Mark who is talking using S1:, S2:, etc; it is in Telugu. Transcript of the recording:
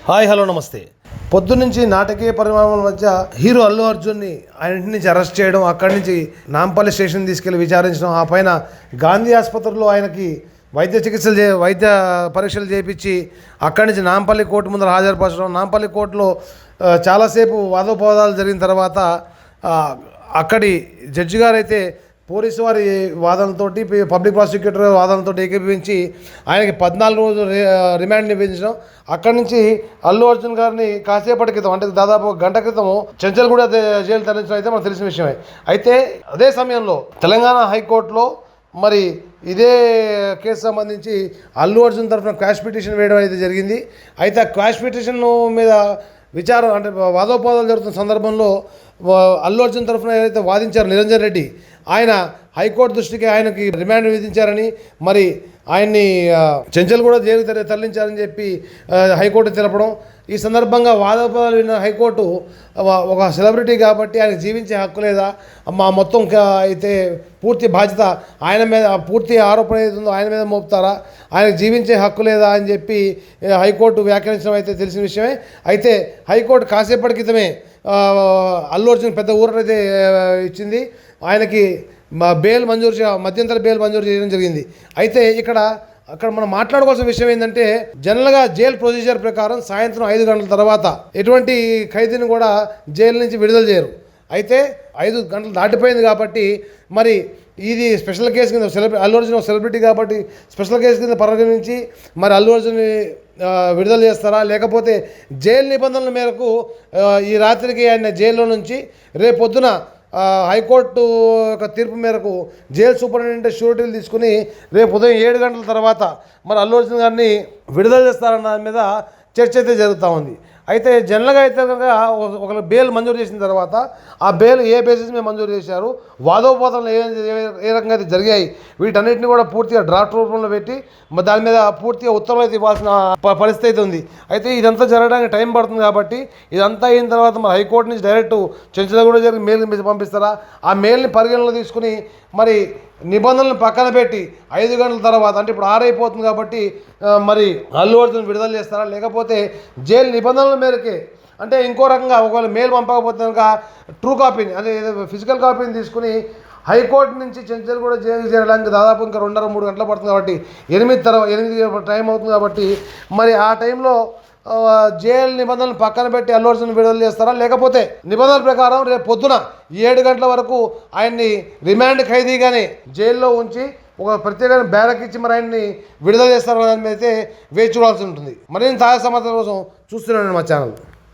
S1: హాయ్ హలో నమస్తే. పొద్దున్నుంచి నాటకీయ పరిణామాల మధ్య హీరో అల్లు అర్జున్ని ఆయన ఇంటి నుంచి అరెస్ట్ చేయడం, అక్కడి నుంచి నాంపల్లి స్టేషన్ తీసుకెళ్లి విచారించడం, ఆ పైన గాంధీ ఆసుపత్రిలో ఆయనకి వైద్య పరీక్షలు చేయించి అక్కడి నుంచి నాంపల్లి కోర్టు ముందర హాజరుపరచడం, నాంపల్లి కోర్టులో చాలాసేపు వాదోపవాదాలు జరిగిన తర్వాత అక్కడి జడ్జి గారు అయితే పోలీసు వారి వాదనతోటి పబ్లిక్ ప్రాసిక్యూటర్ వాదనతో ఏకీభవించి ఆయనకి 14 రోజులు రిమాండ్ విధించడం. అక్కడి నుంచి అల్లు అర్జున్ గారిని కాసేపటి క్రితం, అంటే దాదాపు గంట క్రితం చెంచల్గూడ జైలు తరలించడం అయితే మనకు తెలిసిన విషయమే. అయితే అదే సమయంలో తెలంగాణ హైకోర్టులో మరి ఇదే కేసు సంబంధించి అల్లు అర్జున్ తరఫున క్వాష్ పిటిషన్ వేయడం అయితే జరిగింది. అయితే ఆ క్వాష్ పిటిషన్ మీద విచారం, అంటే వాదోపవాదాలు జరుగుతున్న సందర్భంలో అల్లు అర్జున్ తరఫున ఏదైతే వాదించారు నిరంజన్ రెడ్డి, ఆయన హైకోర్టు దృష్టికి ఆయనకి రిమాండ్ విధించారని, మరి ఆయన్ని చెంచల్గూడ జైలుకు తరలించారని చెప్పి హైకోర్టు తెలపడం. ఈ సందర్భంగా వాదోపవాదాలు విన్న హైకోర్టు ఒక సెలబ్రిటీ కాబట్టి ఆయనకు జీవించే హక్కు లేదా, మొత్తం అయితే పూర్తి బాధ్యత ఆయన మీద, పూర్తి ఆరోపణ ఏదైతుందో ఆయన మీద మోపుతారా, ఆయనకు జీవించే హక్కు లేదా అని చెప్పి హైకోర్టు వ్యాఖ్యానించడం అయితే తెలిసిన విషయమే. అయితే హైకోర్టు కాసేపటి క్రితమే అల్లు అర్జున్ పెద్ద ఊరటైతే ఇచ్చింది. ఆయనకి బెయిల్ మధ్యంతర బెయిల్ మంజూరు చేయడం జరిగింది. అయితే అక్కడ మనం మాట్లాడుకోవాల్సిన విషయం ఏంటంటే, జనరల్గా జైలు ప్రొసీజర్ ప్రకారం సాయంత్రం 5 గంటల తర్వాత ఎటువంటి ఖైదీని కూడా జైలు నుంచి విడుదల చేయరు. అయితే 5 గంటలు దాటిపోయింది కాబట్టి మరి ఇది స్పెషల్ కేసు కింద అల్లు అర్జున్ సెలబ్రిటీ కాబట్టి స్పెషల్ కేసు కింద పరిగణించి మరి అల్లు అర్జున్ని విడుదల చేస్తారా, లేకపోతే జైలు నిబంధనల మేరకు ఈ రాత్రికి ఆయన జైల్లో నుంచి రేపు పొద్దున హైకోర్టు యొక్క తీర్పు మేరకు జైలు సూపరింటెండెంట్ షూరిటీలు తీసుకుని రేపు ఉదయం 7 గంటల తర్వాత మరి అల్లు అర్జున్ గారిని విడుదల చేస్తారన్న దాని మీద చర్చ అయితే జరుగుతూ ఉంది. అయితే జనరల్గా అయితే కనుక ఒకరు బెయిల్ మంజూరు చేసిన తర్వాత ఆ బెయిల్ ఏ బేసిస్ మీద మంజూరు చేశారు, వాదోపవాదాలు ఏ రకంగా అయితే జరిగాయి, వీటన్నిటిని కూడా పూర్తిగా డ్రాఫ్ట్ రూపంలో పెట్టి దాని మీద పూర్తిగా ఉత్తర్వులు అయితే ఇవ్వాల్సిన పరిస్థితి అయితే ఉంది. అయితే ఇదంతా జరగడానికి టైం పడుతుంది కాబట్టి ఇదంతా అయిన తర్వాత మరి హైకోర్టు నుంచి డైరెక్ట్ చెంచల్గూడ జరిగి మెయిల్ని పంపిస్తారా, ఆ మెయిల్ని పరిగణనలో తీసుకుని మరి నిబంధనలను పక్కన పెట్టి 5 గంటల తర్వాత, అంటే ఇప్పుడు 6 అయిపోతుంది కాబట్టి మరి అల్లు అర్జున్ విడుదల చేస్తారా, లేకపోతే జైలు నిబంధనల మేరకే, అంటే ఇంకో రకంగా ఒకవేళ మెయిల్ పంపకపోతే కనుక ట్రూ కాపీని, అదే ఫిజికల్ కాపీని తీసుకుని హైకోర్టు నుంచి చెంచల్గూడ జైలు చేరడానికి దాదాపు ఇంకా 2.5-3 గంటలు పడుతుంది కాబట్టి 8 టైం అవుతుంది కాబట్టి మరి ఆ టైంలో జైలు నిబంధనలు పక్కన పెట్టి అల్లు అర్జున్ విడుదల చేస్తారా, లేకపోతే నిబంధనల ప్రకారం రేపు పొద్దున 7 గంటల వరకు ఆయన్ని రిమాండ్ ఖైదీగానే జైల్లో ఉంచి ఒక ప్రత్యేక బ్యారక్ ఇచ్చి మరి ఆయన్ని విడుదల చేస్తారన్న దాని మీద అయితే వేచి చూడాల్సి ఉంటుంది. మరిన్ని తాజా సమాచారం కోసం చూస్తున్నాను మా ఛానల్.